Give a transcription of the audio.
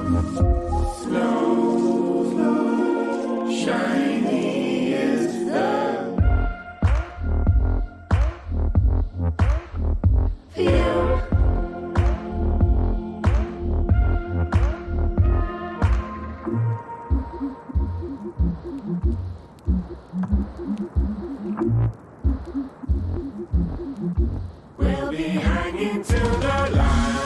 Slow, slow, shiny is the field. We'll be hanging till the light.